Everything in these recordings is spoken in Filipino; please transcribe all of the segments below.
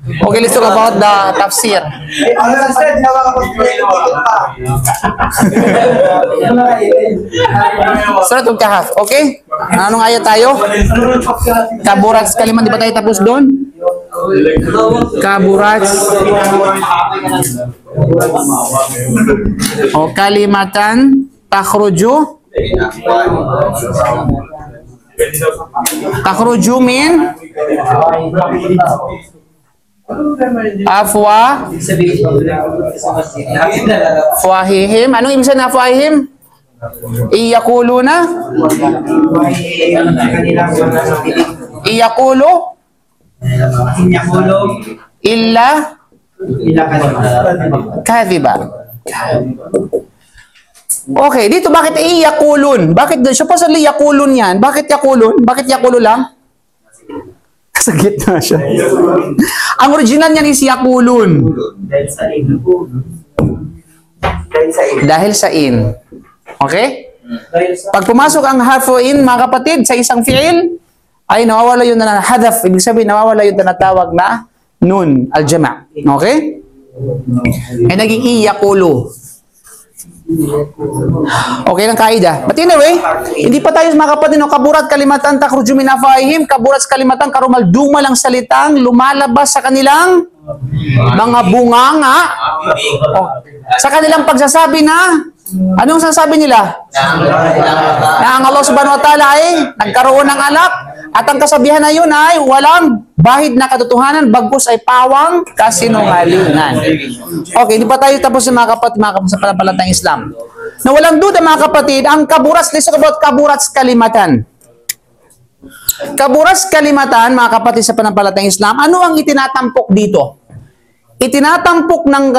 Okay, let's talk about the tafsir. Suratul Kahf, okay? Anong ayat tayo? Kaburat kalimat, di ba tayo tapos doon? Kaburat o kalimatan takhruju min afwahihim. Anong ibig sabihin ng afwahihim? Iyaquluna iyaqulu illa kadhiba. Okay, dito bakit iyaqulun? Bakit doon? Supposedly yaqulun yan. Bakit yaqulun? Bakit yaqulu lang? Sa gitna siya. Ang original niyan is yaqulun. Dahil sa in. Okay? Pag pumasok ang harfu in, mga kapatid, sa isang fi'il, ay nawawala yung hadaf. Ibig sabihin, nawawala yung tinatawag na nun, al-jama'. Okay? Ay naging iyaqulu. Okay lang kaida. But anyway, hindi pa tayo mga kapatid, no, kaburat kalimatan takhruju min afwahihim, kaburat kalimatan karumal-dumal ang salitang lumalabas sa kanilang mga bunganga. Oh, sa kanilang pagsasabi na, anong sasabi nila? Na ang Allah subhanahu wa ta'ala ay nagkaroon ng anak, at ang kasabihan na yun ay walang bahid na katotohanan, bagkus ay pawang kasinungalingan. Okay, hindi pa tayo tapos sa mga kapatid, sa panampalatayang Islam. Na walang duda mga kapatid, ang kaburas, let's talk about kaburas kalimatan. Kaburas kalimatan, mga kapatid sa panampalatayang Islam, ano ang itinatampok dito? Itinatampok ng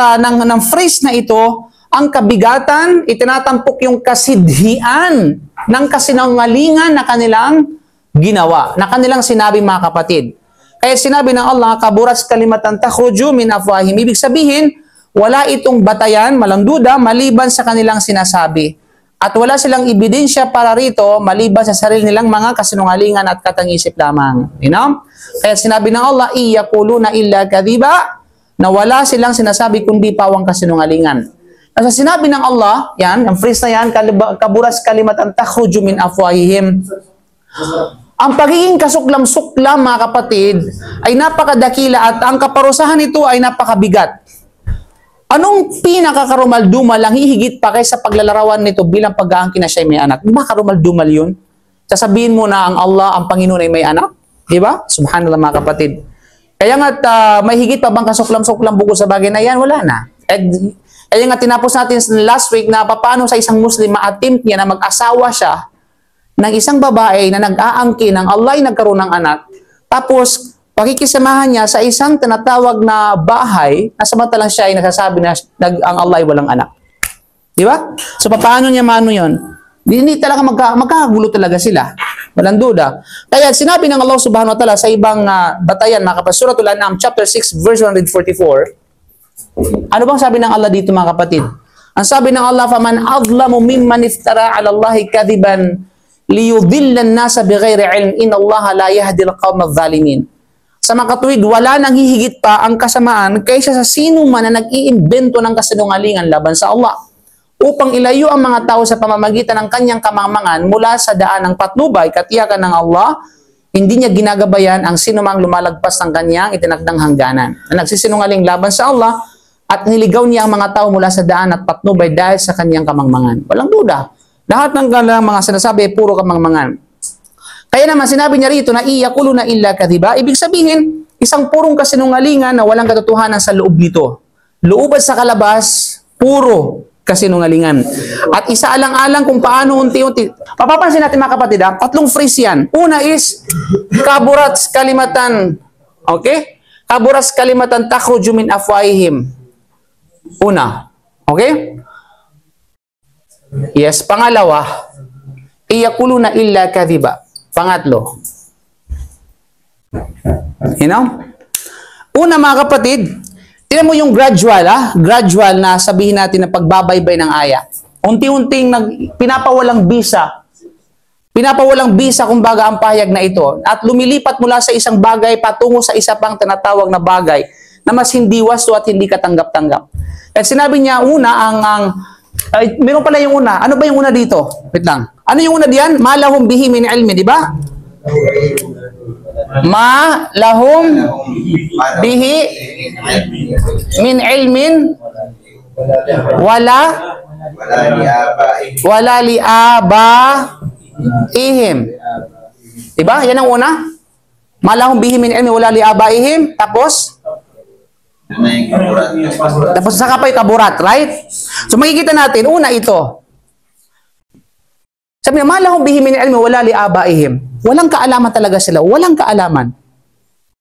phrase na ito, ang kabigatan, itinatampok yung kasidhian ng kasinungalingan na kanilang ginawa, na kanilang sinabi mga kapatid. Kaya sinabi ng Allah, kaburas kalimatan takhruju min afwahihim. Ibig sabihin, wala itong batayan, malang duda, maliban sa kanilang sinasabi. At wala silang ebidensya para rito, maliban sa sarili nilang mga kasinungalingan at katangisip lamang. You know? Kaya sinabi ng Allah, iyaquluna illa kadhiba, na wala silang sinasabi kundi pawang kasinungalingan. Sa sinabi ng Allah, yan, ang phrase na yan, kaburas kalimatan takhruju min afwahihim. Ang pagiging kasuklam-suklam, mga kapatid, ay napakadakila at ang kaparusahan nito ay napakabigat. Anong pinakakarumal-dumal ang hihigit pa kaysa paglalarawan nito bilang pag-aangkin na siya may anak? Di ba karumal-dumal yun? Sasabihin mo na ang Allah, ang Panginoon ay may anak? Di ba? Subhanallah mga kapatid. Kaya nga't may higit pa bang kasuklam-suklam bukod sa bagay na yan? Wala na. Kaya nga tinapos natin last week na paano sa isang Muslim ma-attempt niya na mag-asawa siya ng isang babae na nag-aangkin ng Allah ay nagkaroon ng anak, tapos pakikisamahan niya sa isang tinatawag na bahay na samantalang siya ay nagsasabi na ang Allah ay walang anak. Di ba? So paano niya maano yun? Hindi talaga magkakagulo talaga sila. Walang duda. Kaya sinabi ng Allah subhanahu wa ta'ala sa ibang batayan, mga kapatid, Suratul An'am, chapter 6, verse 144. Ano bang sabi ng Allah dito mga kapatid? Ang sabi ng Allah, faman adlamu mimman iftara 'ala Allahi kadiban liyudhillan nasa bighairi ilm inna Allah la yahdi al-qawma adh-dhalimin. Sa mga katuwid, wala nang hihigit pa ang kasamaan kaysa sa sino man na nag-iimbento ng kasinungalingan laban sa Allah upang ilayo ang mga tao sa pamamagitan ng kanyang kamangmangan mula sa daan ng patnubay, katiyakan ng Allah, hindi niya ginagabayan ang sinumang lumalagpas ng kanyang itinakdang hangganan. Na nagsisinungaling laban sa Allah at niligaw niya ang mga tao mula sa daan at patnubay dahil sa kanyang kamangmangan. Walang duda. Lahat ng mga sinasabi ay puro kamangmangan. Kaya naman sinabi niya rito na iyaquluna illa kadhiba. Ibig sabihin, isang purong kasinungalingan na walang katotohanan sa loob nito. Loob at sa kalabas, puro kasinungalingan. At isaalang-alang kung paano unti-unti. Papapansin natin mga kapatid, tatlong phrase yan. Una is, kaburat kalimatan. Okay? Kaburat kalimatan takhruju min afwahihim. Una. Okay? Yes. Pangalawa, iyaquluna illa kadhiba. Pangatlo. You know? Una mga kapatid, tingnan mo yung gradual, gradual na sabihin natin na pagbabaybay ng aya. Unti-unting pinapawalang bisa Pinapawalang bisa kumbaga ang pahayag na ito at lumilipat mula sa isang bagay patungo sa isa pang tinatawag na bagay na mas hindi wasto at hindi katanggap-tanggap. At sinabi niya una ay, meron pala yung una. Ano ba yung una dito? Wait lang. Ano yung una diyan? Ma lahum bihi min ilmi, di ba? Ma lahum bihi min ilmin wala li abaihim. Diba? Yan ang una. Ma lahum bihi min ilmin wala li abaihim. Tapos saka pa yung kaburat, right? So makikita natin, una ito. Sabi niya, ma lahum bihi min ilmin wala li abaihim. Walang kaalaman talaga sila. Walang kaalaman.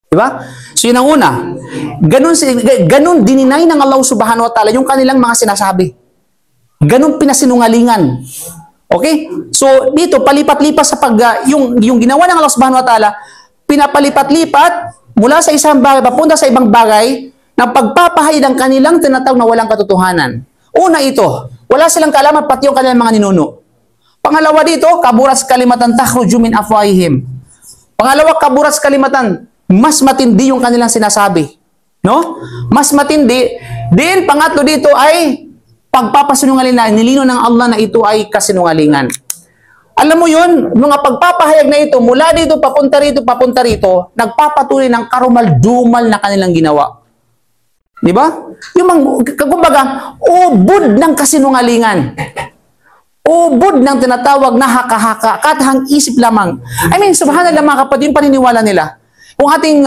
Diba? So yun ang una. Ganun dininay ng Allah subhanahu wa ta'ala yung kanilang mga sinasabi. Ganun pinasinungalingan. Okay? So dito, palipat-lipat sa yung ginawa ng Allah subhanahu wa ta'ala, pinapalipat-lipat mula sa isang bagay, papunta sa ibang bagay, na pagpapahayag ng kanilang tinatawag na walang katotohanan. Una ito, wala silang kaalaman pati yung kanilang mga ninuno. Pangalawa dito, kaburas kalimatan takhruju min afwahihim. Pangalawa, kaburas kalimatan, mas matindi yung kanilang sinasabi. No? Mas matindi. Then, pangatlo dito ay pagpapasinungalingan, nilino ng Allah na ito ay kasinungalingan. Alam mo yun, mga pagpapahayag na ito, mula dito, papunta rito, nagpapatuloy ng karumal-dumal na kanilang ginawa. Di ba? Yung kumbaga, ubod ng kasinungalingan. Ubod ng tinatawag na haka-haka, katahang isip lamang. I mean, subhanallah mga kapatid, yung paniniwala nila. Kung ating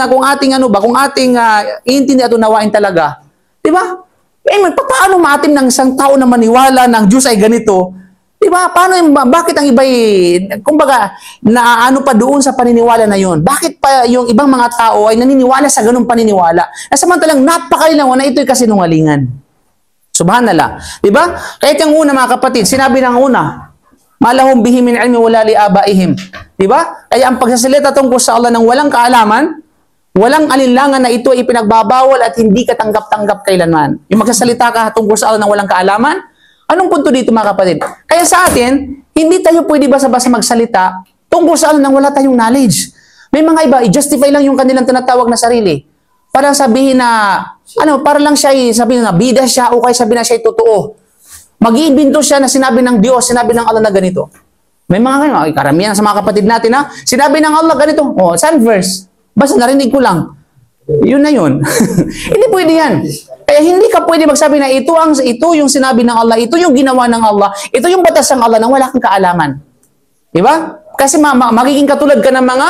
iintindi at unawain talaga, di ba? Eh, paano maatim ng isang tao na maniwala ng Diyos ay ganito? Di ba? Bakit ang iba'y, kumbaga, naano pa doon sa paniniwala na yun? Bakit pa yung ibang mga tao ay naniniwala sa ganung paniniwala? Na samantalang napakalinaw na ito'y kasinungalingan. Subhanallah. Diba? Kahit yung una mga kapatid, sinabi ng una, ma lahum bihi min ilmi wala li abaihim. Diba? Kaya ang pagsasalita tungkol sa Allah ng walang kaalaman, walang alinlangan na ito ay ipinagbabawal at hindi katanggap-tanggap kailanman. Yung magsasalita ka tungkol sa Allah ng walang kaalaman, anong punto dito mga kapatid? Kaya sa atin, hindi tayo pwede basta-basta magsalita tungkol sa Allah nang wala tayong knowledge. May mga iba, i-justify lang yung kanilang tinatawag na sarili. Para sabihin na, para lang siya, sabihin na bida siya o kaya sabihin na siya totoo. Mag-iimbento siya na sinabi ng Diyos, sinabi ng Allah na ganito. May mga karamihan sa mga kapatid natin na, sinabi ng Allah ganito, saan verse? Basta narinig ko lang. Yun na yun. Hindi pwede yan. Kaya hindi ka pwede magsabi na ito yung sinabi ng Allah, ito yung ginawa ng Allah, ito yung batas ng Allah nang wala kang kaalaman. Diba? Kasi magiging katulad ka ng mga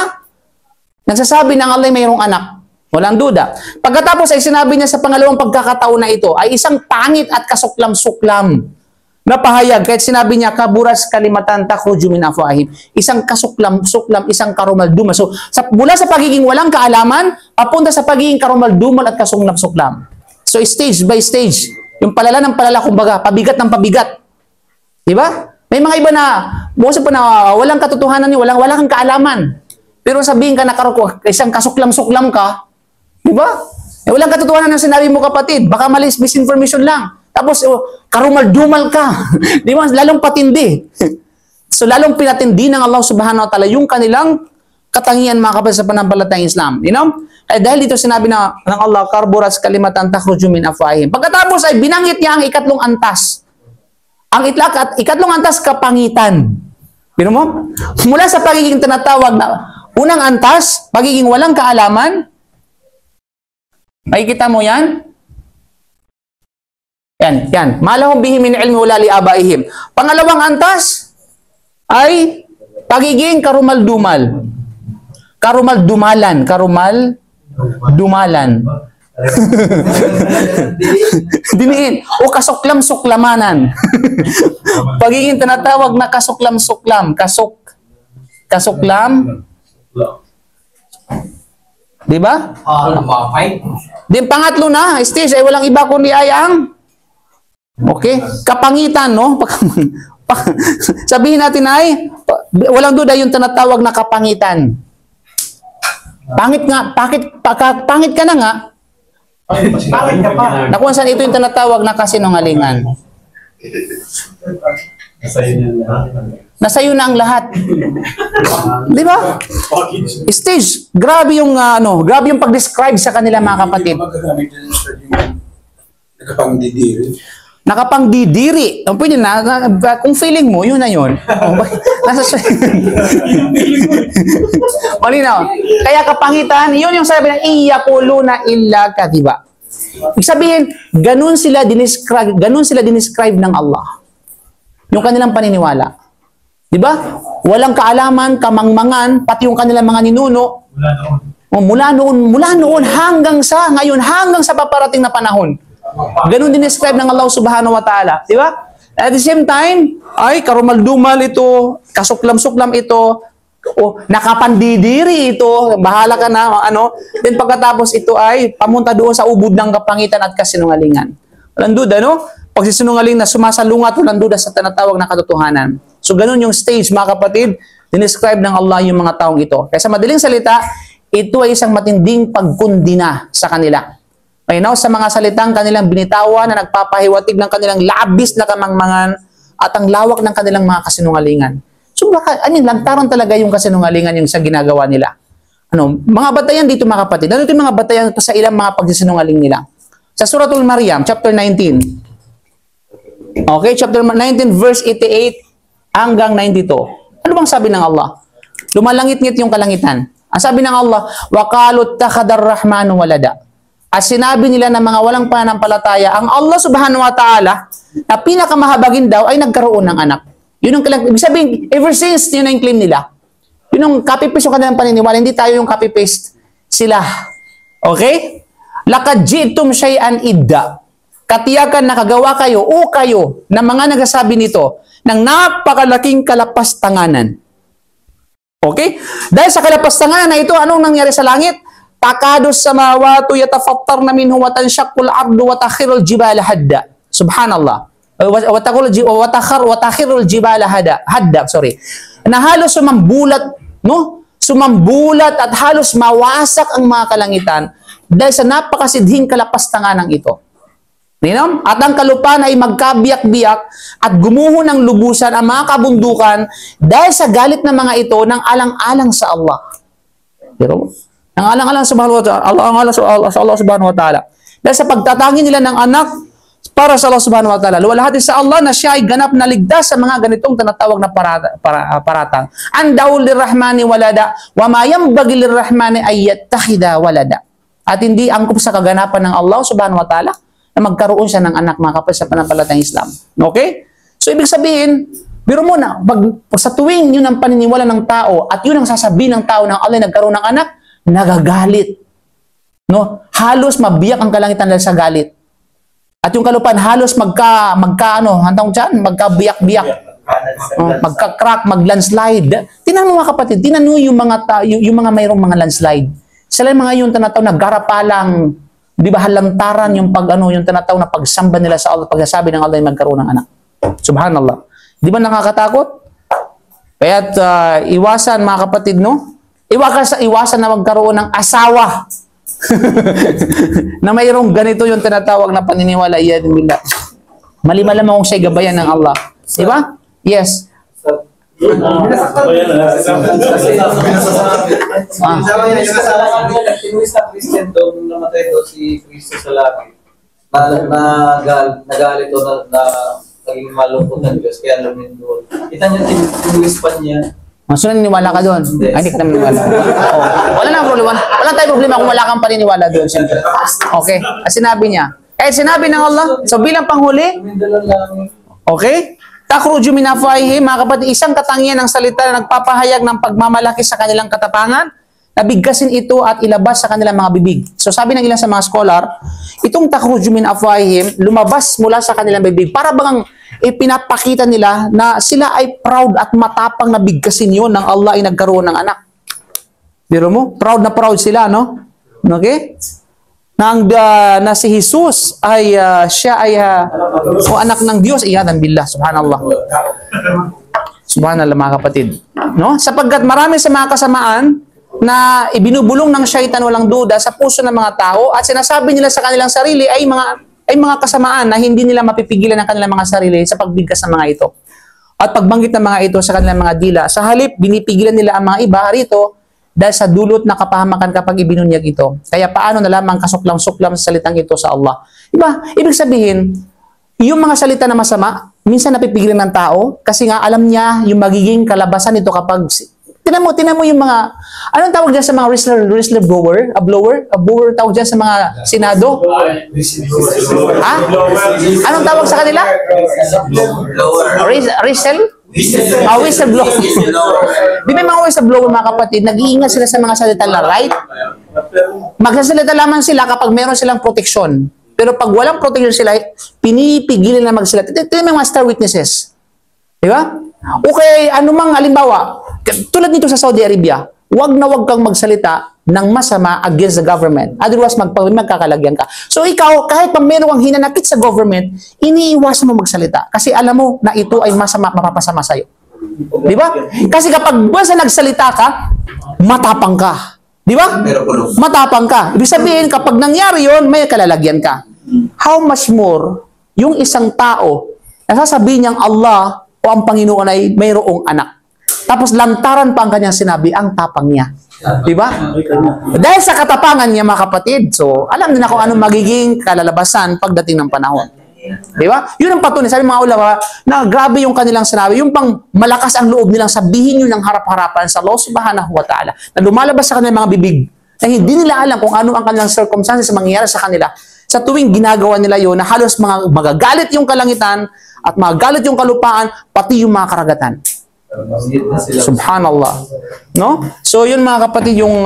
nagsasabi ng Allah ay mayroong anak. Walang duda. Pagkatapos ay sinabi niya sa pangalawang pagkakataon na ito ay isang pangit at kasuklam-suklam na pahayag. Kahit sinabi niya, kaburas kalimatan takhruju min afwahihim. Isang kasuklam-suklam, isang karumal-dumal. So, mula sa pagiging walang kaalaman, papunta sa pagiging karumal-dumal at kasuklam-suklam. So, stage by stage. Yung palala ng palala, kumbaga, pabigat ng pabigat. Diba? May mga iba na, bukas pa na walang katotohanan niyo, wala kang kaalaman. Pero sabihin ka na isang kasuklam-suklam ka, diba? Walang katotohanan ng sinabi mo kapatid. Baka malis misinformation lang. Tapos, karumal-dumal ka. Diba? Lalong patindi. So, lalong pinatindi ng Allah subhanahu wa ta'ala yung kanilang katangian mga kapatid sa panampalatayang Islam. You know? Kaya dahil dito sinabi ng Allah, karburas kalimatan takhruju min afwahihim. Pagkatapos ay binanggit niya ang ikatlong antas. Ang ikatlong antas, kapangitan. Bino mo? Mula sa pagiging tinatawag na unang antas, pagiging walang kaalaman, makikita mo yan? Yan. Ma lahum bihi min ilmi wala li abaihim. Pangalawang antas ay pagiging karumal-dumal. Karumal-dumalan. Diniin. O kasuklam-suklamanan. Pagiging tinatawag na kasuklam-suklam. Kasuklam. Diba? Din pangatlo na, stage ay walang iba kundi ay ang kapangitan, no? Sabihin natin ay walang duda yung tinatawag na kapangitan. Pangit ka na nga. Pangit ka pa. Na kung saan ito yung tinatawag na kasinungalingan. Nasa iyo na ang lahat. Di ba? Stage. Grabe yung grabe yung pag-describe sa kanila, mga kapatid. Nakapangdidiri. Pwede na, kung feeling mo, yun na yun. Malinaw. Kaya kapangitan, yun yung sabi na, iyaquluna illa kadhiba. Ibig sabihin, ganun sila dinescribe ng Allah. Yung kanilang paniniwala. Di ba? Walang kaalaman, kamangmangan, pati yung kanilang mga ninuno. Mula noon hanggang sa ngayon, hanggang sa paparating na panahon. Ganun din describe ng Allah subhanahu wa ta'ala. Di ba? At the same time, ay karumal-dumal ito, kasuklam-suklam ito, nakapandidiri ito, bahala ka na, Then pagkatapos ito ay pamunta doon sa ubod ng kapangitan at kasinungalingan. Walang duda, Pagsisinungaling na sumasalungat, walang duda sa tinatawag na katotohanan. So ganun yung stage, mga kapatid, dinescribe ng Allah yung mga taong ito. Kaya sa madaling salita, ito ay isang matinding pagkundina sa kanila. Sa mga salitang kanilang binitawan na nagpapahiwatig ng kanilang labis na kamangmangan at ang lawak ng kanilang mga kasinungalingan. So lantaran talaga yung kasinungalingan yung sa ginagawa nila. Mga batayan dito, mga kapatid. Ano yung mga batayan ito sa ilang mga pagsisinungaling nila? Sa Suratul Maryam, chapter 19. Okay, chapter 19, verse 88 hanggang 92. Ano bang sabi ng Allah? Lumalangit-ngit yung kalangitan. Ang sabi ng Allah, وَقَالُوا اتَّخَذَ الرَّحْمَنُ وَلَدًا. At sinabi nila ng mga walang pananampalataya, ang Allah subhanahu wa ta'ala, na pinakamahabagin daw ay nagkaroon ng anak. Yun ang ibig sabihin, ever since, yun ang claim nila. Yun ang copy-paste yung kanilang paniniwala, hindi tayo yung copy-paste, sila. Okay? لَقَدْ جِئْتُمْ شَيْئًا إِدَّا. Katiyakan nakagawa kayo o kayo na mga nagsasabi nito ng napakalaking kalapastanganan. Okay? Dahil sa kalapastanganan na ito, anong nangyari sa langit? Takados samawatu yatafattarna minhu wa tanshaqqul ardu wa takhirul jibala hadda. Subhanallah. Wa takhirul jibala hadda, sorry. Na halos sumambulat, Sumambulat at halos mawasak ang mga kalangitan dahil sa napakasidhing kalapastanganan ito. At ang kalupaan ay magkabiyak-biyak at gumuho ng lubusan ang mga kabundukan dahil sa galit ng mga ito ng alang-alang sa Allah. Pero, ang alang-alang sa Allah subhanahu wa ta'ala. Dahil sa pagtatangi nila ng anak para sa Allah subhanahu wa ta'ala. Luwalhati sa Allah na siya ay ganap na ligtas sa mga ganitong tinatawag na paratang. Andaw lirrahmani walada wa ma yanbaghi lirrahmani ay yattakhidha walada. At hindi angkop sa kaganapan ng Allah subhanahu wa ta'ala na magkaroon siya ng anak, mga kapatid, sa pananampalatayang Islam. Okay? So, ibig sabihin, biro mo na, sa tuwing yun ang paniniwala ng tao at yun ang sasabihin ng tao ng Allah nagkaroon ng anak, nagagalit. Halos mabiyak ang kalangitan dahil sa galit. At yung kalupaan, halos magkabiyak-biyak. Magka-crack, mag-landslide. Tinan mo, mga kapatid, tinan mo yung mga mayroong mga landslide. Sila yung mga yung tinatawag na garapalang, di ba, halantaran yung yung tinatawag na pagsamba nila sa Allah, pagsasabi ng Allah ay magkaroon ng anak. Subhanallah. Di ba nakakatakot? Kaya't iwasan, mga kapatid, iwasan na magkaroon ng asawa na mayroong ganito yung tinatawag na paniniwala. Mali-malamang kung siya'y gabayan ng Allah. Di ba? Yes. Christian doon namatay daw si Cristo sa langit. Nagalit o naging malungkot ng Diyos kaya namin doon. Kita niyo tinulis pa niya. So naniniwala ka doon? Ay, hindi ka naniniwala. Wala na problema. Wala tayong problema kung wala kang paniniwala doon, siyempre. Okay? Sinabi niya. Kahit sinabi ng Allah, so bilang panghuli, okay? Takhruju min afwahihim, mga kapatid, isang katangian ng salita na nagpapahayag ng pagmamalaki sa kanilang katapangan, nabigkasin ito at ilabas sa kanilang mga bibig. So sabi ng ilan sa mga scholar, itong takhruju min afwahihim, lumabas mula sa kanilang bibig. Para bang ipinapakita nila na sila ay proud at matapang na bigkasin yun ng Allah ay nagkaroon ng anak. Biro mo? Proud na proud sila, no? Okay? Na si Jesus ay siya ay anak ng Diyos, iyadan billah, subhanallah. Subhanallah, mga kapatid. No? Sapagkat marami sa mga kasamaan na ibinubulong ng syaitan walang duda sa puso ng mga tao at sinasabi nila sa kanilang sarili ay mga kasamaan na hindi nila mapipigilan ng kanilang mga sarili sa pagbigkas ng mga ito. at pagbanggit ng mga ito sa kanilang mga dila. Sa halip, binipigilan nila ang mga iba rito dahil sa dulot na kapahamakan kapag ibinunyag ito. Kaya paano na lamang kasuklam-suklam sa salitang ito sa Allah? Diba? Ibig sabihin, yung mga salita na masama, minsan napipigilan ng tao kasi nga alam niya yung magiging kalabasan nito kapag tinan mo yung mga, anong tawag dyan sa mga wrestler blower? A blower tawag dyan sa mga senado? Ha? Anong tawag sa kanila? Whistle? Whistleblower. Di ba yung mga whistleblower, mga kapatid, nag-iingat sila sa mga salita na right? Magsasalita lamang sila kapag meron silang proteksyon. Pero pag walang proteksyon sila, pinipigilan na magsalita. Ito yung mga star witnesses. Di ba? Okay, anumang halimbawa, tulad nito sa Saudi Arabia, wag na wag kang magsalita ng masama against the government. Otherwise, magkakalagyan ka. So ikaw, kahit pa meron kang hinanakit sa government, iniiwasan mo magsalita. Kasi alam mo na ito ay masama, mapapasama sa'yo. Di ba? Kasi kapag basta nagsalita ka, matapang ka. Di ba? Matapang ka. Ibig sabihin, kapag nangyari yon, may kalalagyan ka. How much more, yung isang tao, nasasabihin niyang Allah o ang Panginoon ay mayroong anak. Tapos lantaran pa ang kanyang sinabi, ang tapang niya. Diba? Dahil sa katapangan niya, mga kapatid, so alam din na kung anong magiging kalalabasan pagdating ng panahon. Diba? Yun ang patunay. Sabi mga ulama, na grabe yung kanilang sinabi, yung pang malakas ang loob nilang sabihin yun ng harap-harapan sa Allah subhanahu wa ta'ala, na lumalabas sa kanilang mga bibig, na hindi nila alam kung ano ang kanilang circumstances mangyayari sa kanila. Sa tuwing ginagawa nila yun, na halos magagalit yung kalangitan, at magalit yung kalupaan, pati yung mga karagatan. Subhanallah. No? So yun mga kapatid yung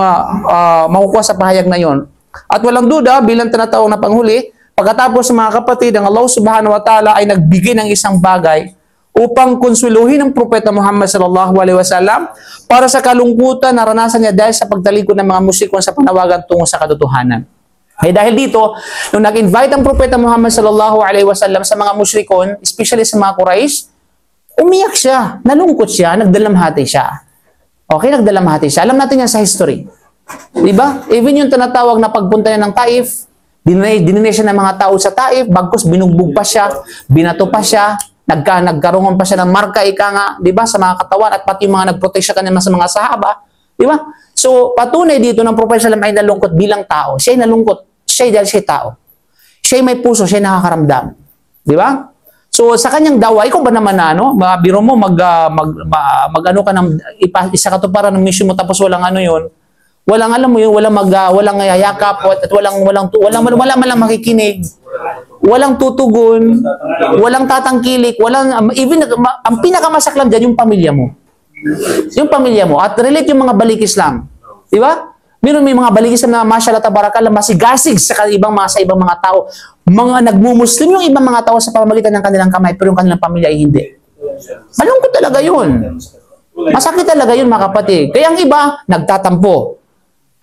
makukuha sa pahayag na yun. At walang duda, bilang tinatawag na panghuli, pagkatapos mga kapatid, ang Allah subhanahu wa ta'ala ay nagbigay ng isang bagay upang konsueluhin ng Propeta Muhammad sallallahu alaihi wasallam para sa kalungkutan na naranasan niya dahil sa pagtalikod ng mga musikon sa panawagan tungo sa katotohanan. Ay dahil dito, nung nag-invite ang Propeta Muhammad sallallahu alaihi wasallam sa mga musyrikon, especially sa mga Quraysh, umiyak siya, nalungkot siya, nagdalamhati siya. Okay, nagdalamhati siya. Alam natin yan sa history. Diba? Even yung tinatawag na pagpunta niya ng Taif, dininay siya ng mga tao sa Taif, bagkus binugbog pa siya, binato pa siya, nagkarungon pa siya ng marka, ika nga, diba, sa mga katawan, at pati yung mga nagprotect siya kanina sa mga sahaba. Diba? So, patunay dito ng Prophet sallam ay nalungkot bilang tao. Siya ay nalungkot. Siya dahil siya tao. Siya may puso, siya nakakaramdam. Di ba? So sa kanyang dawa, ikaw ba naman na ano, biro mo ano ka ng isa ka to para ng mission mo tapos walang ano yon. Walang alam mo yun, walang yayakap at walang makikinig. Walang tutugon, walang tatangkilik, even ang pinakamasaklam diyan yung pamilya mo. Yung pamilya mo at relate yung mga balik Islam. Di ba? Meron may mga balik Islam na mashallah tabarakallah masigasig sa ibang mga tao. Mga nagmumuslim yung ibang mga tao sa pamamagitan ng kanilang kamay pero yung kanilang pamilya ay hindi. Malungkot talaga yun. Masakit talaga yun mga kapatid. Kaya ang iba, nagtatampo.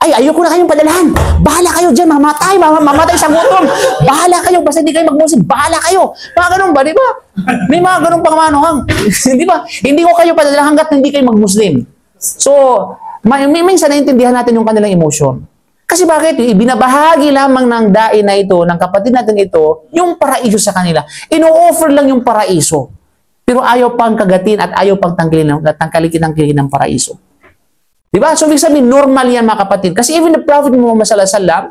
Ay, ayoko na kayong padalahan. Bahala kayo dyan, mamatay sa gutom. Bahala kayo, basta hindi kayo magmuslim. Bahala kayo. Mga ganun ba, di ba? May mga ganun pang manuhang. Di ba? Hindi ko kayo padalahan hanggat hindi kayo magmuslim. So, minsan naintindihan natin yung kanilang emotion. Kasi bakit? Binabahagi lamang ng dai na ito, ng kapatid natin ito, yung paraiso sa kanila. Ino-offer lang yung paraiso. Pero ayaw pang kagatin at ayaw pang tangkalikin ng paraiso. Diba? So, ibig sabihin, normal yan mga kapatid. Kasi even the Prophet Muhammad sallallahu alaihi wasallam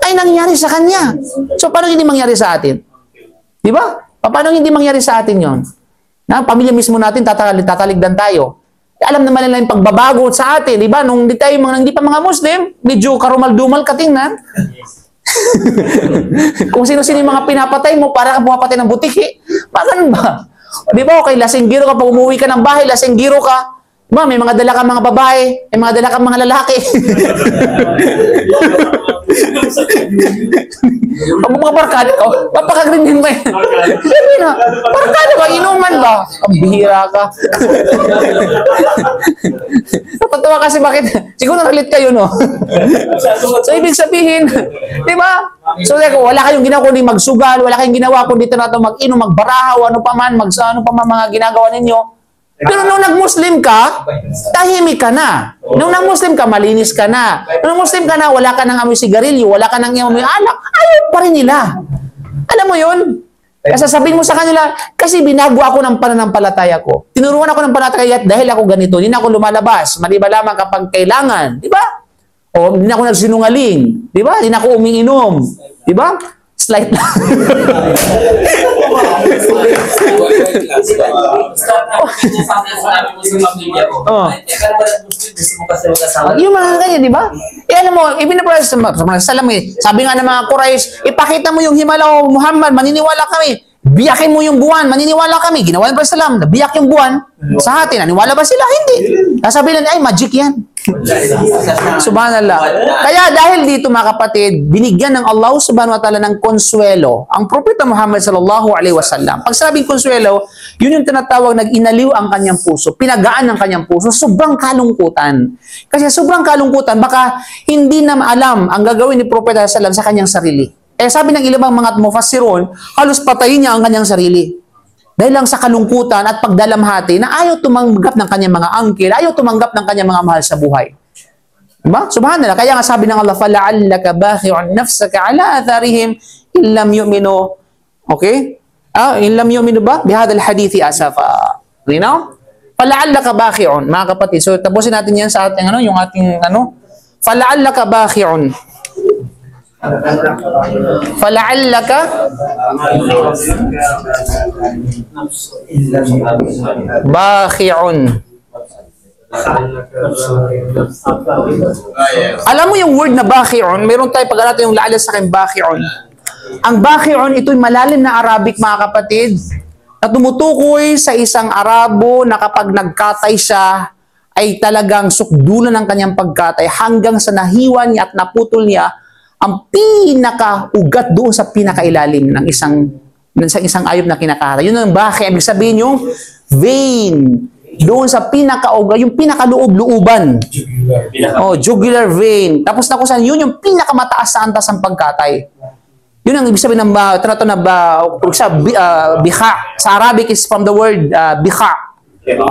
ay nangyari sa kanya. So, paano hindi mangyari sa atin? Diba? Paano hindi mangyari sa atin yon? Na, pamilya mismo natin, tataligdan tayo. Alam naman nila yung pagbabago sa atin, di ba? Nung hindi pa mga Muslim, medyo karumal-dumal katingnan. Kung sino-sino yung mga pinapatay mo, para ka pumapatay ng butiki. Bakit ba? Di ba? Okay, lasinggiro ka, pag umuwi ka ng bahay, lasinggiro ka. Diba? May mga dala kang mga babae, may mga dala kang mga lalaki. Pag mga barkada ka, papakagrimin ba yan? Sabi na, barkada ka, inuman ba? Ang bihira ka. Napatawa kasi bakit? Siguro relate kayo, no? So, ibig sabihin, di ba? So, wala kayong ginawa kundi magsugal, wala kayong ginawa kundi mag-inom, magbarahaw, ano pa man mga ginagawa ninyo. Pero nung nag-Muslim ka, tahimik ka na. Nung nag-Muslim ka, malinis ka na. Nung Muslim ka na, wala ka nang amoy sigarilyo, wala ka nang amoy alak, ayaw pa rin nila. Alam mo yun? Kaya sasabihin mo sa kanila, kasi binago ako ng pananampalataya ko. Tinuruan ako ng pananampalataya dahil ako ganito. Hindi na ako lumalabas. Maliba lamang kapag kailangan. Di ba? O hindi na ako nagsinungaling. Di ba? Hindi na ako umiinom. Di ba? Slight lang. Yung mga ganyan, di ba? Ano mo, sabi nga ng mga Quraysh, ipakita mo yung himala o Muhammad, maniniwala kami. Biyakin mo yung buwan, maniniwala kami. Ginawa ng Prophet Salam, biyak yung buwan. Sa atin, naniwala ba sila? Hindi. Sasabihin nila, ay, magic yan. Subhanallah. Kaya dahil dito mga kapatid, binigyan ng Allah subhanahu wa ta'ala ng konsuelo ang Propeta Muhammad sallallahu alaihi wasallam. Pag sabing konsuelo, yun yung tinatawag nag-inaliw ang kanyang puso, pinagaan ng kanyang puso, sobrang kalungkutan. Kasi sobrang kalungkutan, baka hindi na alam ang gagawin ni Propeta sallallahu alaihi wasallam sa kanyang sarili. Sabi ng ilang mga mufassirun, halos patayin niya ang kanyang sarili. Dahil lang sa kalungkutan at pagdalamhati na ayaw tumanggap ng kanyang mga angkil, ayaw tumanggap ng kanyang mga mahal sa buhay. Diba? Subhanallah. Kaya nga sabi ng Allah, فَلَعَلَّكَ بَاخِعُ نَفْسَكَ عَلَىٰ أَثَارِهِمْ إِنْ لَمْ يُؤْمِنُوا. Okay? إِنْ لَمْ يُؤْمِنُوا ba? بِهَذَا الْحَدِيثِ أَسَفًا. You know? فَلَعَلَّكَ بَاخِعٌ. Mga kapatid. So, tapusin natin yan sa ating, yung ating, فَلَعَلَّكَ بَاخِعٌ. فَلَعَلَّكَ بَاخِعٌ. Alam mo yung word na bakhi'un, mayroon tayo pag-aralan yung la'ala sa akin bakhi'un. Ang bakhi'un, ito'y malalim na Arabic mga kapatid, na tumutukoy sa isang Arabo na kapag nagkatay siya, ay talagang sukdulan ng kanyang pagkatay hanggang sa nahiwan niya at naputol niya ang pinaka-ugat doon sa pinakailalim ng isang ayop na kinakatay. Yun ang bakhi, ibig sabihin yung vein. Doon sa pinaka-ugat, yung pinaka-loob-looban. Jugular vein. Tapos na kung saan, yun yung pinakamataas sa antas ng pagkatay. Yun ang ibig sabihin ng bikha. Sa Arabic is from the word bikha.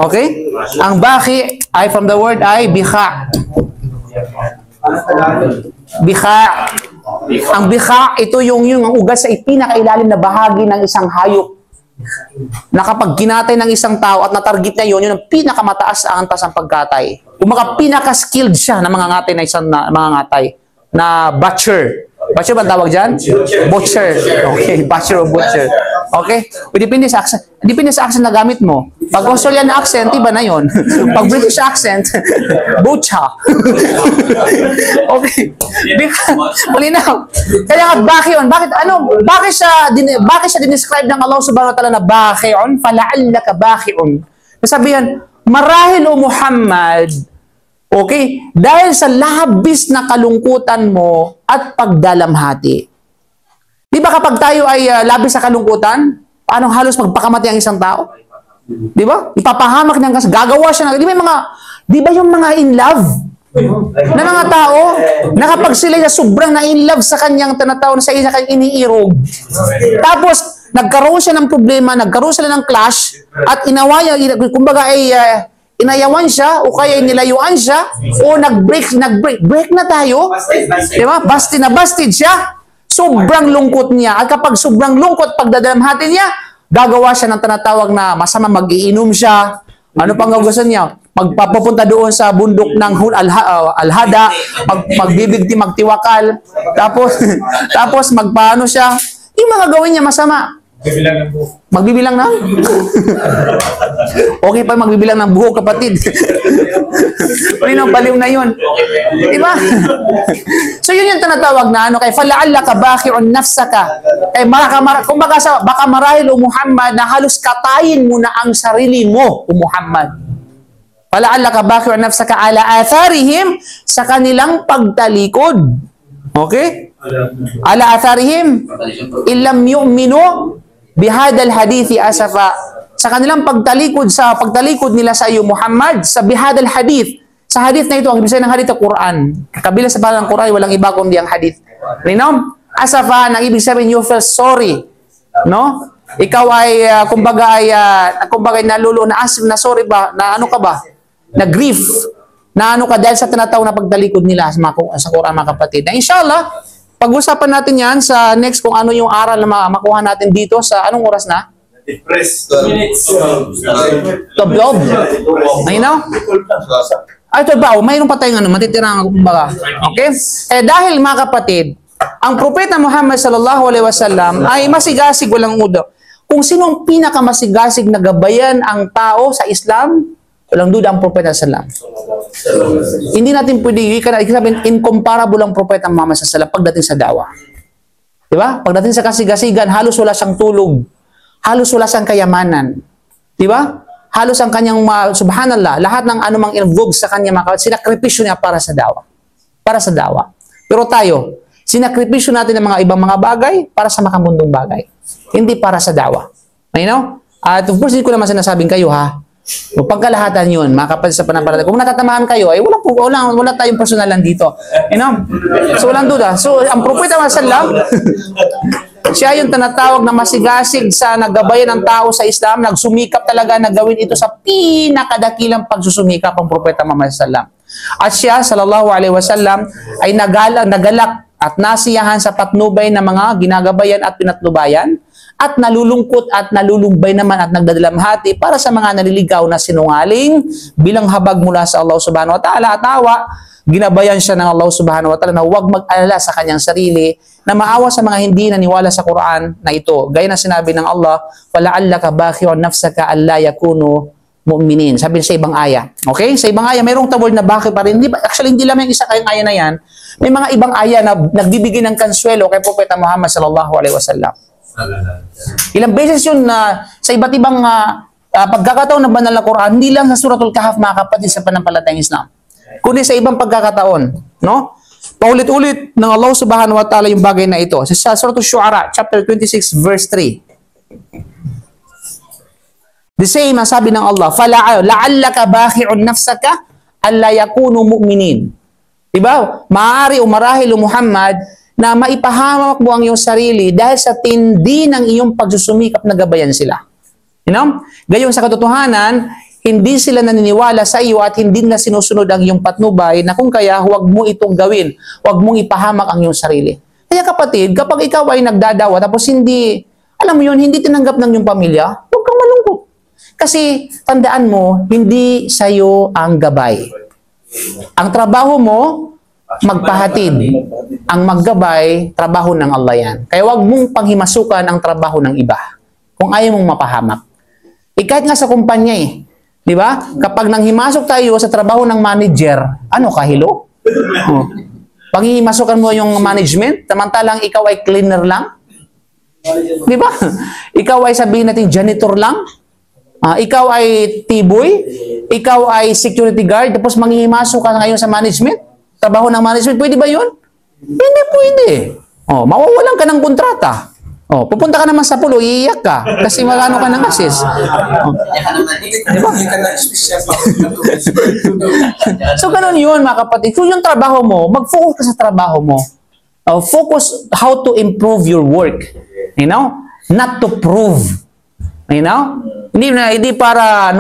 Okay? Ang bakhi ay from the word ay bikha. Bikha. Ang bikha, ito yung ugat sa pinakailalim na bahagi ng isang hayop. Na kapag ginatay ng isang tao at natarget niya yun ang pinakamataas sa antas ng pagkatay. Kung pinaka-skilled siya na mga ngatay na isang mga ngatay na butcher. Butcher ba tawag dyan? Butcher. Okay, butcher o butcher. Okay? Depende sa accent. Depende sa accent na gamit mo. Pag Australian accent, iba na yun. Pag British accent, butcher. Okay. Malinaw. Kaya nga, bakhi'un. Bakit siya dinescribe ng Allah subhanahu wa ta'ala na bakhi'un? فَلَعَلَّكَ بَاخِعٌ. Sabihan, marahil o Muhammad, okay, dahil sa labis na kalungkutan mo at pagdalamhati. Di ba kapag tayo ay labis sa kalungkutan, paano halos magpakamatay ang isang tao? Di ba? Ipapahamak niya kasi gagawa siya ng, di ba yung mga in love na mga tao na kapag sila sobrang na in love sa kanyang tinatawag sa isa kanyang iniirog. Tapos nagkaroon siya ng problema, nagkaroon sila ng clash at kumbaga ay inayawan siya o kaya nilayuan siya o break na tayo. Di ba? Busted siya. Sobrang lungkot niya. At kapag sobrang lungkot, pagdadalamhati niya, gagawa siya ng tinatawag na masama, mag-iinom siya. Ano pang gagawin niya? Magpapunta doon sa bundok ng Alhada, magbibigti, magtiwakal. Tapos magpaano siya. Yung mga gawin niya masama. Magbibilang na? Okay pa magbibilang ng buhok, kapatid. Baliw na yun. Diba? So yun yung tinatawag na kay فَلَعَلَّكَ بَاخِعٌ نَفْسَكَ. Baka marahil o Muhammad na halos katayin mo na ang sarili mo o Muhammad. فَلَعَلَّكَ بَاخِعٌ نَفْسَكَ عَلَىٰ آثَارِهِمْ sa kanilang pagtalikod. Okay? عَلَىٰ آثَارِهِمْ إِنْ لَمْ يُؤْمِنُوا bihadal hadithi asafa. Sa kanilang pagtalikod nila sa iyo Muhammad, sa bihadal hadith. Sa hadith na ito, ang ibig sabihin ng hadith ng Quran. Kabila sa balang Quran, walang iba kundi ang hadith. Rinom? Asafa, nang ibig sabihin, you feel sorry. No? Ikaw ay, kumbaga na sorry ba? Na ano ka ba? Na grief. Na ano ka dahil sa tinatawag na pagtalikod nila sa Quran, mga kapatid. Na inshallah, Pag-usapan natin yan sa next kung ano yung aral na makuha natin dito sa anong oras na? Depressed. 2 minutes. Loob. Ayun na? Ito ba? Mayroon pa tayong matitirang kumbaga. Okay? Dahil mga kapatid, ang propeta Muhammad sallallahu alaihi wasallam ay masigasig walang udo. Kung sino ang pinakamasigasig na gabayan ang tao sa Islam, walang duda ang propeta sallallahu alaihi wasallam. Hindi natin pwede sabihin incomparable ang propeta Muhammad sallallahu alaihi wasallam pagdating sa dawa. Di ba? Pagdating sa kasigasigan, halos wala siyang tulog. Halos wala siyang kayamanan. Di ba? Halos ang kanyang, subhanallah, lahat ng anumang involved sa kanya, sinakripisyo niya para sa dawa. Para sa dawa. Pero tayo, sinakripisyo natin ng mga ibang mga bagay para sa makamundong bagay. Hindi para sa dawa. You know? At of course, hindi ko naman sinasabing kayo, ha? O pagkalahatan yun, mga kapatid sa pananampalataya. Kung natatamahan kayo, ay wala tayong personalan dito. You know? So, walang duda. So, ang propeta Muhammad sallallahu siya yung tinatawag na masigasig sa nagabayan ng tao sa Islam, nagsumikap talaga na gawin ito sa pinakadakilang pagsusumikap ang propeta Muhammad sallallahu. At siya, sallallahu alaihi wasallam, ay nagalak at nasiyahan sa patnubay ng mga ginagabayan at pinatnubayan, at nalulungkot at nalulumbay naman at nagdadalamhati para sa mga naliligaw na sinungaling bilang habag mula sa Allah subhanahu wa ta'ala. At awa, ginabayan siya ng Allah subhanahu wa ta'ala na huwag mag-alala sa kanyang sarili, na maawa sa mga hindi naniwala sa Quran na ito. Gaya na sinabi ng Allah, وَلَعَلَّكَ بَاخِعٌ نَفْسَكَ أَلَّا يَكُونُوا مُؤْمِنِينَ. Sabi sa ibang aya. Okay? Sa ibang aya, mayroong tawag na bakit pa rin. Actually, hindi lang yung isa kayong aya na yan. May mga ibang aya na nagbibigay ng kanswelo kay Propeta Muhammad sallallahu alaihi wasallam. Ilang beses yun na sa iba't ibang pagkakataon ng banal na Quran, hindi lang sa Suratul Kahf, mga kapatid sa panampalatayang Islam, kundi sa ibang pagkakataon, no? Paulit-ulit ng Allah subhanahu wa ta'ala yung bagay na ito. Sa Suratul Syu'ara, chapter 26, verse 3. The same, sabi ng Allah, لَعَلَّكَ بَاخِعٌ نَفْسَكَ أَلَّا يَكُونُوا مُؤْمِنِينَ. Diba? Maaari o marahil o Muhammad na maipahamak mo ang iyong sarili dahil sa tindi ng iyong pagsusumikap na gabayan sila. You know? Gayon sa katotohanan, hindi sila naniniwala sa iyo at hindi na sinusunod ang iyong patnubay, na kung kaya huwag mo itong gawin, huwag mong ipahamak ang iyong sarili. Kaya kapatid, kapag ikaw ay nagdadawa tapos hindi, alam mo yun, hindi tinanggap ng iyong pamilya, huwag kang malungkot. Kasi tandaan mo, hindi sa iyo ang gabay. Ang trabaho mo, magpahatid. Ang maggabay, trabaho ng Allah yan. Kaya huwag mong panghimasukan ang trabaho ng iba kung ayaw mong mapahamak. Kahit nga sa kumpanya di ba? Kapag nanghimasok tayo sa trabaho ng manager, ano kahilo? Panghimasukan mo yung management, samantalang ikaw ay cleaner lang. Di ba? Ikaw ay sabihin natin janitor lang. Ikaw ay tiboy. Ikaw ay security guard. Tapos manghihimasok ka ngayon sa management. Trabaho ng management, pwede ba yun? Hindi pwede. Mawawalan ka ng kontrata. Pupunta ka naman sa pulo, iiyak ka. Kasi magano ka ng assist. Diba? So, ganun yun, mga kapatid. Kung yung trabaho mo, mag-focus ka sa trabaho mo. Focus how to improve your work. You know? Not to prove. You know? Hindi para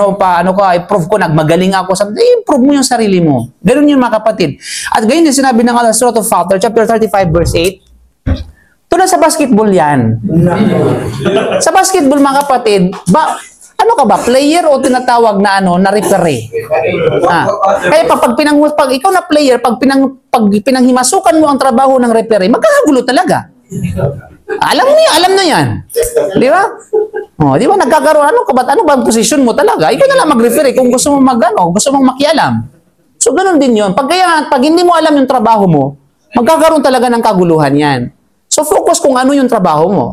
i-prove ko, nagmagaling ako. I-improve mo yung sarili mo. Ganun yun, mga kapatid. At ganyan din sinabi ng Allah, Surah Al-Fatir, chapter 35, verse 8. Tulad sa basketball yan. Sa basketball, mga kapatid, ano ka ba? Player o tinatawag na na referee? Kaya pag ikaw na player, pag pinanghimasukan mo ang trabaho ng referee, magkakagulo talaga. Alam na yan. Di ba? Di ba nagkakaroon, ano ba ang posisyon mo talaga? Ikaw na lang mag-referee kung gusto mo gusto mong makialam. So, ganun din yun. Pag hindi mo alam yung trabaho mo, magkakaroon talaga ng kaguluhan yan. So, focus kung ano yung trabaho mo.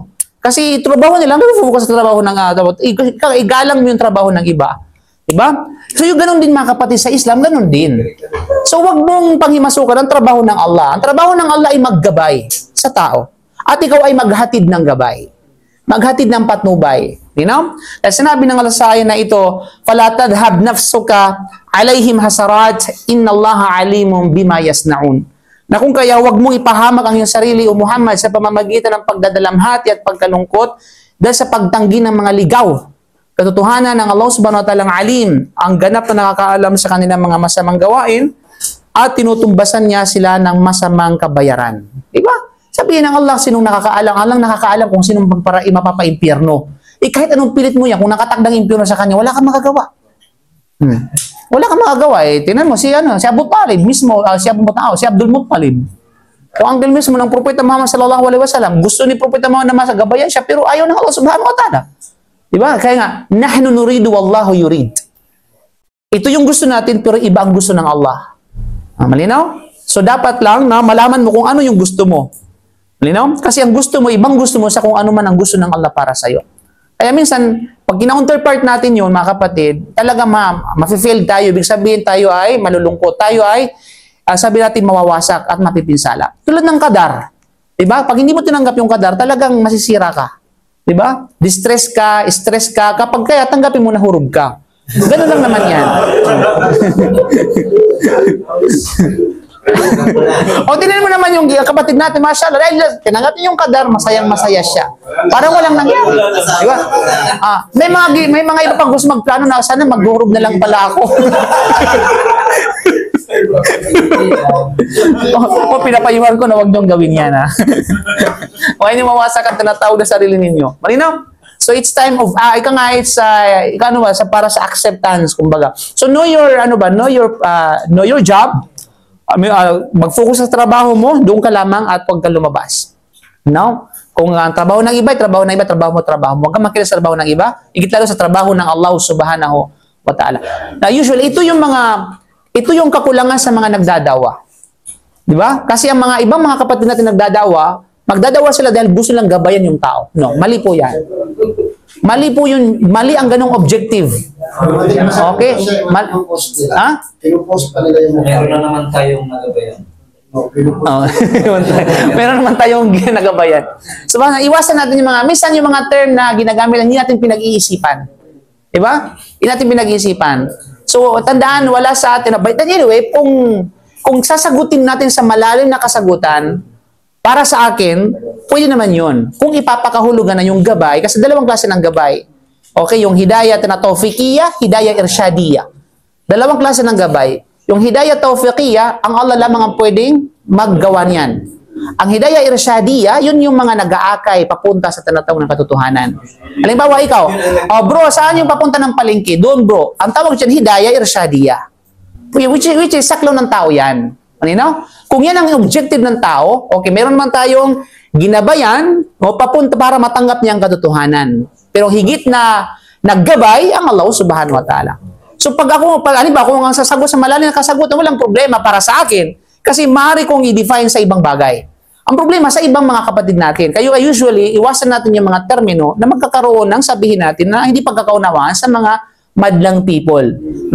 Kasi trabaho nila, focus sa trabaho ng igalang mo yung trabaho ng iba. Diba? So, yung ganun din, mga kapatid, sa Islam, ganun din. So, wag mong panghimasukan ang trabaho ng Allah. Ang trabaho ng Allah ay maggabay sa tao. At ikaw ay maghatid ng gabay. Maghatid ng patnubay. You know? Dahil sinabi ng Allah sa ayan na ito, فَلَا تَذْهَبْ نَفْسُكَ عَلَيْهِمْ حَسَرَاتٍ إِنَّ اللَّهَ عَلِيمٌ بِمَا يَصْنَعُونَ. Na kung kaya huwag mong ipahamak ang iyong sarili o Muhammad sa pamamagitan ng pagdadalamhati at pagkalungkot dahil sa pagtanggi ng mga ligaw. Katotohanan ng Allah subhanahu wa ta'ala alim, ang ganap na nakakaalam sa kanilang mga masamang gawain at tinutumbasan niya sila ng masamang kabayaran. Diba? Sabihin ng Allah, sinong nakakaalam? Allah nakakaalam kung sinong mapapaimpyerno. Kahit anong pilit mo yan, kung nakatakdang impyerno sa kanya, wala kang magagawa. Wala kang magagawa eh. Tingnan mo, si Abu Talib mismo, si Abdul Muttalib. Kung ang mismo ng Propeta Muhammad sallallahu alaihi wasallam, gusto ni Propeta Muhammad na masagabayan siya, pero ayaw ng Allah subhanahu wa ta'ala. Diba? Kaya nga, nahnu nuridu wallahu yurid. Ito yung gusto natin, pero iba ang gusto ng Allah. Malinaw? So dapat lang na malaman mo kung ano yung gusto mo. Malinaw? Kasi ang gusto mo, ibang gusto mo sa kung ano man ang gusto ng Allah para sa'yo. Kaya minsan, pag kina-counterpart natin yun, mga kapatid, talaga ma-fail tayo. Ibig sabihin tayo ay malulungkot. Tayo ay, sabi natin, mawawasak at mapipinsala. Tulad ng kadar. Diba? Pag hindi mo tinanggap yung kadar, talagang masisira ka. Diba? Distress ka, stress ka. Kapag kaya, tanggapin mo na hurog ka. Ganun lang naman yan. O, tinan mo naman yung kapatid natin, mashallah, dahil tinanggapin yung kadar, masayang-masaya siya. Parang walang nangyari. Diba? May mga iba pang gusto magplano na sana magdurog na lang pala ako. O, pinapayuhan ko na wag niyong gawin yan, ha? O, hindi mawasak ang tinatawag na sarili ninyo. Malinaw? So, it's time of, para sa acceptance, kumbaga. So, know your job. Mag-focus sa trabaho mo, doon ka lamang at huwag ka lumabas. No? Kung ang trabaho ng iba, trabaho mo. Huwag ka makinig sa trabaho ng iba. Higit lalo sa trabaho ng Allah subhanahu wa ta'ala. Now, usually, ito yung kakulangan sa mga nagdadawa. Di ba? Kasi ang mga ibang mga kapatid natin magdadawa sila dahil gusto lang gabayan yung tao. No, mali po yan. Mali po yun. Mali ang ganong objective. Okay? Pinupost pa nila yung Meron na naman tayong nagabayan. Meron naman tayong ginagabayan. So, iwasan natin yung minsan yung mga term na ginagamit lang, hindi natin pinag-iisipan. Diba? Hindi natin pinag-iisipan. So, tandaan, wala sa atin. But anyway, kung sasagutin natin sa malalim na kasagutan, para sa akin, pwede naman yun. Kung ipapakahulugan na yung gabay, kasi dalawang klase ng gabay. Okay, yung hidayah na tawfiqiyah, hidayah irsyadiyah. Dalawang klase ng gabay. Yung hidayah tawfiqiyah, ang Allah lamang ang pwedeng maggawa niyan. Ang hidayah irsyadiyah, yun yung mga nag-aakay papunta sa tinatawag ng katotohanan. Halimbawa, ikaw, bro, saan yung papunta ng palengke? Doon, bro. Ang tawag dyan, hidayah irsyadiyah. Which is saklaw ng tao yan. Ano? Kung yan ang objective ng tao, okay, meron man tayong ginabayan papunta para matanggap niya ang katotohanan. Pero higit na naggabay ang Allah subhanahu wa ta'ala. So pag kung ang sasagot sa malalim na kasagutan, walang problema para sa akin. Kasi maaari kong i-define sa ibang bagay. Ang problema sa ibang mga kapatid natin, kayo usually, iwasan natin yung mga termino na magkakaroon ng sabihin natin na hindi pagkakaunawaan sa mga madlang people.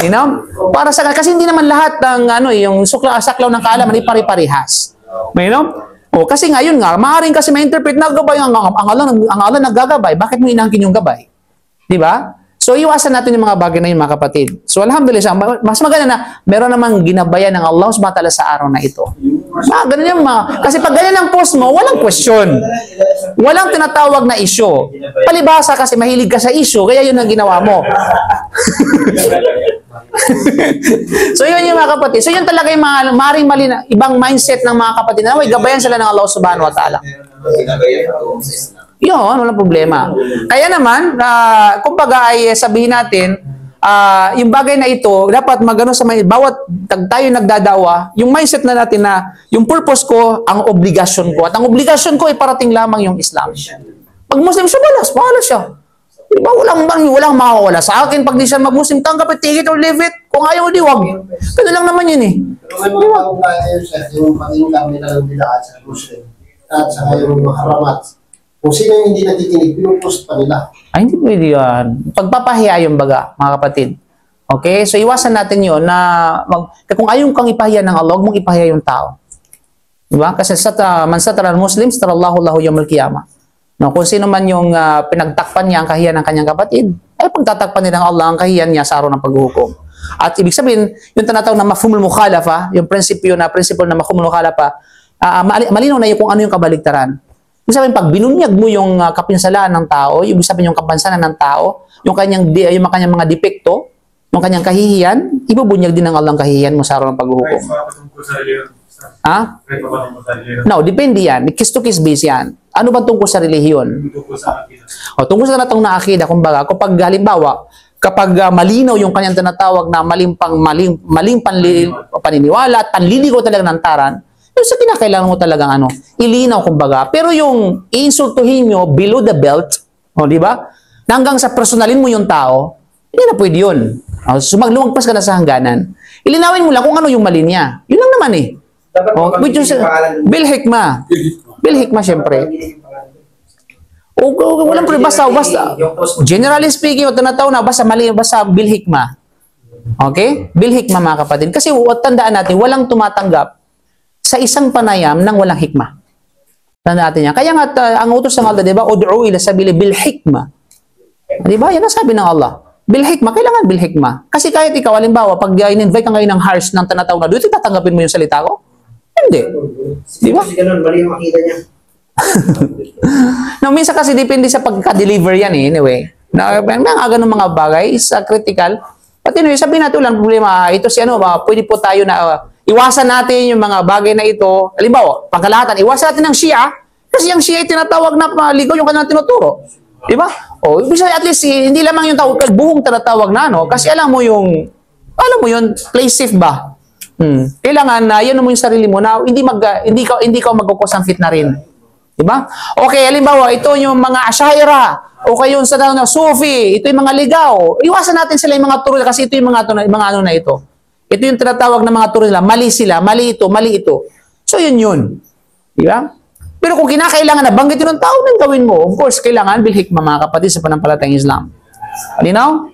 You know? Para sa kasi hindi naman lahat ng yung saklaw ng kaalaman ay pare-parehas. You know? Kasi ngayon nga, maaaring kasi ma-interpret na gabay ang Allah naggagabay. Bakit mo inangkin yung gabay? 'Di ba? So iwasan natin yung mga bagay na yun, mga kapatid. So alhamdulillah, mas maganda na meron namang ginabayan ng Allah subhanahu wa ta'ala sa araw na ito. Ganun yung kasi pag ganyan ang post mo, walang question. Walang tinatawag na issue. Palibhasa kasi mahilig ka sa issue, kaya yun ang ginawa mo. So yun yung mga kapatid. So yun talaga yung mga maring mali na ibang mindset ng mga kapatid na gabayan sila ng Allah subhanahu wa ta'ala. Yun, walang problema. Kaya naman, kumbaga ay sabihin natin, yung bagay na ito, dapat magano sa bawat tayo nagdadawa, yung mindset na natin na yung purpose ko, ang obligasyon ko. At ang obligasyon ko ay parating lamang yung Islam. Pag Muslim siya, bahala siya. Diba? Walang makawala sa akin. Pag di siya mag-Muslim, tanggap it, take it or leave it. Kung ayaw, di wag. Ganun lang naman yun eh. Pero may mga bagay yung pag-income nila ng bilaan sa Muslim at sa yung mga haramat. Kung sino yung hindi nakikinig, pinupost pa nila. Ay, hindi pwede yan. Pagpapahiya yung baga, mga kapatid. Okay? So, iwasan natin yun na kung ayaw kang ipahiya ng Allah, huwag mong ipahiya yung tao. Diba? Kasi man satara al-Muslim, satarallahu lahu yawmal qiyamah. No, kung sino man yung pinagtakpan niya ang kahiyan ng kanyang kapatid, ay pagtatakpan niya ng Allah ang kahiyan niya sa araw ng paghuhukom. At ibig sabihin, yung tinatawag na mafhumul mukhalafa, yung prinsipyo na mafhumul mukhalafa, malinaw na yung kung ano yung kabaligtaran. Ibig sabihin, pag binunyag mo yung kapinsalaan ng tao, ibig sabihin yung kapansanan ng tao, yung kanyang mga depekto, yung kanyang kahihiyan, ibubunyag din ng Allah ang kahihiyan mo sa araw ng paghuhukom. Patungkol sa Ha? No, depende yan. Case to case base yan. Ano ba tungkol sa relihiyon? O, tungkol sa tanong na akida, kumbaga, kapag halimbawa, kapag malinaw yung kanyang tinatawag na maling paniniwala at panliligaw talaga ng taran, yung sa kinakailangan mo talagang ilinaw kumbaga. Pero yung insultuhin nyo below the belt, di ba? Hanggang sa personalin mo yung tao, hindi na pwede yun. So lumagpas ka na sa hangganan. Ilinawin mo lang kung ano yung mali niya. Yun lang naman eh. Bil hikmah. Bil hikmah syempre. Walang problema, basta, generally speaking, tinatawag na, basta mali, basta bil hikmah. Okay? Bil hikmah mga kapatid. Kasi tandaan natin, walang tumatanggap sa isang panayam ng walang hikmah. Tandaan natin yan. Kaya nga, ang utos ng Allah, di ba? Ud'u ila sabili bil hikmah. Di ba? Yan ang sabi ng Allah. Bil hikmah, kailangan bil hikmah. Kasi kahit ikaw, halimbawa, pag in-invite ka ngayon ng harsh ng tinatawag na, doon, tatanggapin mo yung salita ko? Hindi. Di ba? Kasi ganun, mali yung makita niya. No, minsan kasi depende sa pagka-deliver yan eh, anyway. Na ganun mga bagay is critical. But anyway, sabihin natin walang problema. Ito si pwede po tayo na iwasan natin yung mga bagay na ito. Halimbawa, pangkalahatan, iwasan natin ng Shia kasi yung Shia ay tinatawag na maligaw yung kanilang tinuturo. Di ba? O, ibig sabihin at least hindi lamang yung buhong tinatawag na kasi alam mo yun, play safe ba? Kailangan na yan mo yung sarili mo na hindi ka magkukos ang fit na rin. Diba? Okay, halimbawa, ito yung mga Ashaira, o kayo sa na Sufi, ito yung mga ligaw. Iwasan natin sila yung mga turo kasi ito yung mga ano na ito. Ito yung tinatawag na mga turo nila. Mali sila, mali ito. So, yun. Diba? Pero kung kinakailangan na banggitin ng tao, nang gawin mo. Of course, kailangan bil hikmah mga kapatid sa panampalatayang Islam. Malinaw?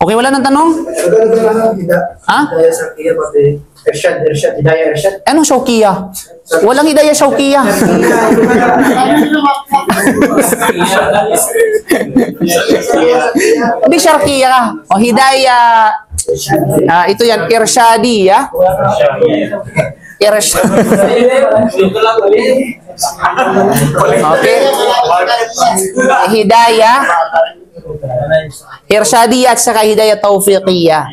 Okay, wala nang tanong? Ha? Hidayah Irsyad. Anong Shawkiyah? Walang Hidayah Shawkiyah. Hindi Sharkiyah. O Hidayah. Ito yan, Irsyadiyah. Okay. Hidayah. Irsyadiyah at saka Hidayah Tawfiqiyah.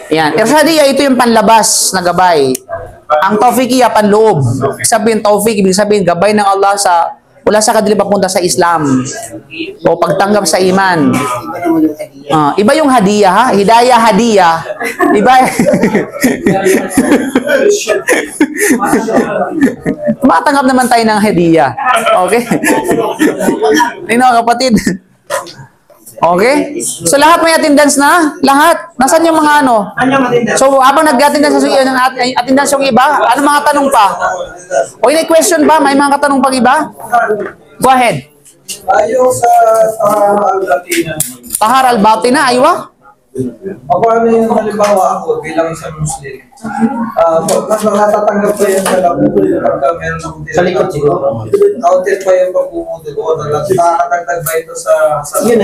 Yan. Irsyadiyah, ito yung panlabas na gabay. Ang Tawfiqiyah, panloob. Sabihin Tawfiq, ibig sabihin gabay ng Allah mula sa kadili papunta sa Islam o pagtanggap sa iman. Iba yung hadiyah, ha? Hidayah, hadiyah. Iba. Matanggap naman tayo ng hadiyah. Okay? Kapatid. Okay? So lahat may attendance na? Lahat? Nasaan yung mga So habang nag-attendance sa attendance yung iba, ano mga tanong pa? O may question ba? May mga katanong pang iba? Go ahead. Yung sa Al-Latina. Tahar al-Batina, aywa? Ako yung halimbawa ako bilang isang Muslim. Mas nakatatanggap ko yan sa labo pagka meron akong Sa likod siguro. Counted pa yung pagbumunod ko. Nakakatagdag ba ito sa Yun.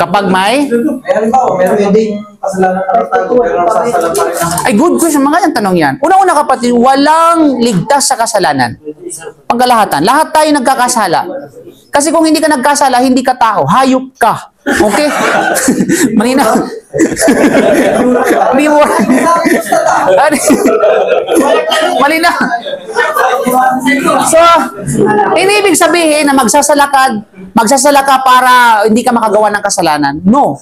Kapag may? Halimbawa, meron din kasalanan na natago pero nasasalan pa rin ako. Ay, good question. Mga yung tanong yan. Una-una kapatid, walang ligtas sa kasalanan. Pangkalahatan. Lahat tayo nagkakasala. Kasi kung hindi ka nagkasala, hindi ka tao. Hayop ka. Okay? Malinaw. Hindi mo. Malinaw. So, inibig sabihin na magsasala ka para hindi ka makagawa ng kasalanan. No.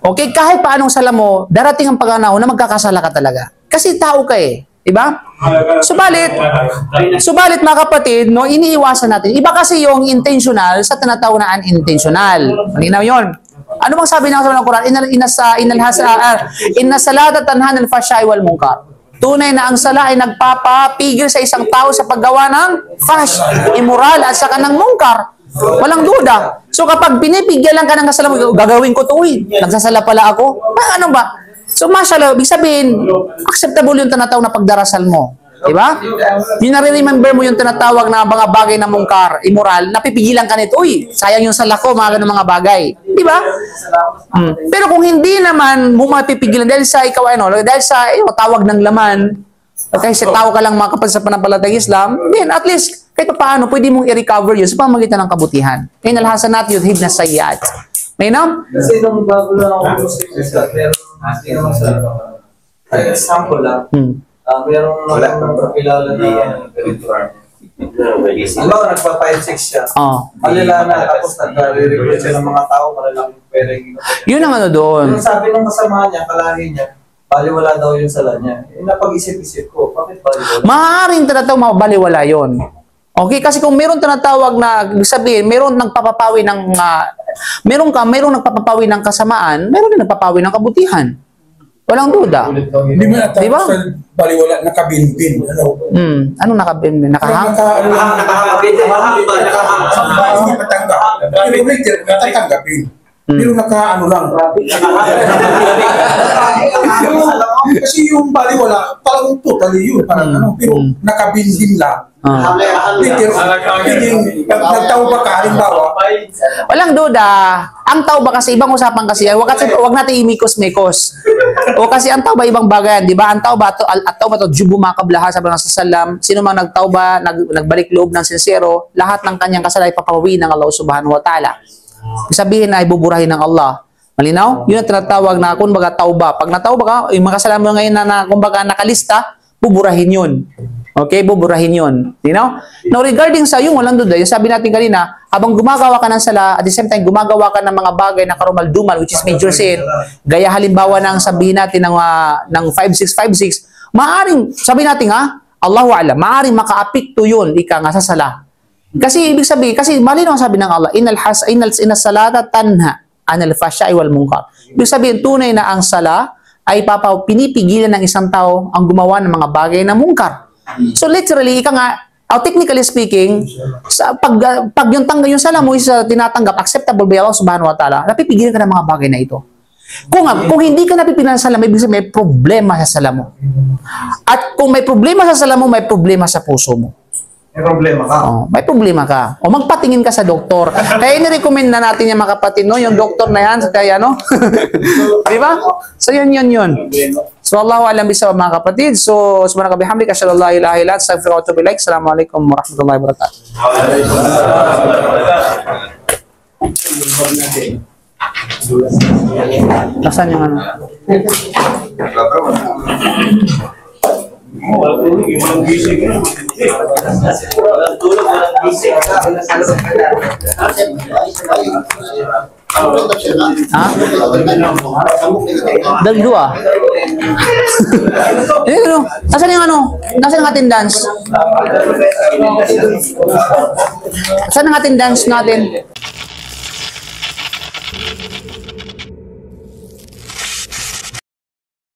Okay? Kahit paanong sala mo, darating ang pag-anahon na magkakasala ka talaga. Kasi tao ka eh. Diba? Subalit mga kapatid, no, iniiwasan natin. Iba kasi yung intentional sa tinatawag na unintentional. Malinaw yun. Ano bang sabi ng Quran? Inna salata tanhan al-fahsya'i wal munkar. Tunay na ang sala ay nagpapapigil sa isang tao sa paggawa ng fahsh, immoral at saka ng munkar. Walang duda. So kapag pinipigyan ka ng kasala mo, gagawin ko to, nagsasala pala ako. Ano ba? So, mashallah, ibig sabihin, acceptable yung tinatawag na pagdarasal mo. Diba? Yung nare-remember mo yung tinatawag na mga bagay na mungkar, immoral, napipigilan ka nito, sayang yung sala ko, mga ganun mga bagay. Diba? Pero kung hindi naman mo mapipigilan dahil sa ikaw, dahil sa tawag ng laman, kasi tao ka lang mga kapatid sa panampalatayang Islam, then at least, kahit paano, pwede mong i-recover yun sa pamamagitan ng kabutihan. Kaya nalhasan natin yung hid na sayyat. May nam? Kasi nung bago lang ako Muslim, meron, hindi naman sa, ay, example lang, merong kakilala na alam, nagpa-5-6 siya. Alila na, tapos nag-recruit siya ng mga tao, malalaking pera yung Yun ang ano doon. yung sabi ng kasama niya, kalahi niya, baliwala daw yung sala niya. Napag-isip-isip ko, bakit baliwala? Maaaring tinatawag mabaliwala yon. Okay, kasi kung meron tinatawag na, ibig sabihin, meron nagpapapawi ng, merong nagpapapawi ng kasamaan, meron din nagpapawi ng kabutihan. Walang duda. Hindi mo natapos Diba? sa baliwala, nakabinbin. Ano? Anong nakabin? Nakahang? Hindi matanggap. Pero later, natatanggapin. Pero nakaano lang. Kasi yung baliwala, talagang totally yun. Parang ano, pero nakabinbin lang. Later, nagtawag ka, halimbawa, Walang duda. Ang tauba kasi, ibang usapan kasi, wag natin imikos-mikos. O kasi ang tauba, ibang bagay yan, di ba? Ang tauba, jubu makablaha, sabi ng sasalam, sino mang nagtauba, nagbalik loob ng sincero, lahat ng kanyang kasala ay papawi ng Allah subhanahu wa ta'ala. Sabihin na ay buburahin ng Allah. Malinaw? Yun ang tinatawag na, kumbaga, tauba. Pag natauba ka, yung mga kasalanan mo ngayon na, kumbaga, nakalista, buburahin yun. Okay, buburahin yun. You know? Now, regarding sa yung walang duda, yung sabi natin kanina, habang gumagawa ka ng sala, at the same time, gumagawa ka ng mga bagay na karumal-dumal, which is major sin, gaya halimbawa ng sabihin natin ng 5656, maaring, sabi natin Allahu A'lam, maaring maka-apekto yun, ika nga sa sala. Kasi ibig sabihin, kasi malinaw ang sabi ng Allah, inna salata tanha anil fahsya'i wal munkar. Ibig sabihin, tunay na ang sala ay pinipigilan ng isang tao ang gumawa ng mga bagay na mungkar. So literally, technically speaking, pag yung sala mo is tinatanggap, acceptable by Allah subhanahu wa ta'ala, napipigilan ka ng mga bagay na ito. Kung hindi ka napipigilan sa sala, ibig sabihin may problema sa sala mo. At kung may problema sa sala mo, may problema sa puso mo. May problema ka. May problema ka. O magpatingin ka sa doktor. Kaya inirecommend na natin yung mga kapatid, no? Yung doktor na yan, kaya no? Di ba? So yun. So Allahu a'lam bisawab mga kapatid. So subhanaka bihamdika asyhadu an la ilaha illa anta astaghfiruka wa atubu ilaik. Assalamualaikum warahmatullahi wabarakatuh. Nasaan yung ano? Dalawa. Ano? Nasaan yung ano? Nasaan ang attendance? Saan ang attendance natin?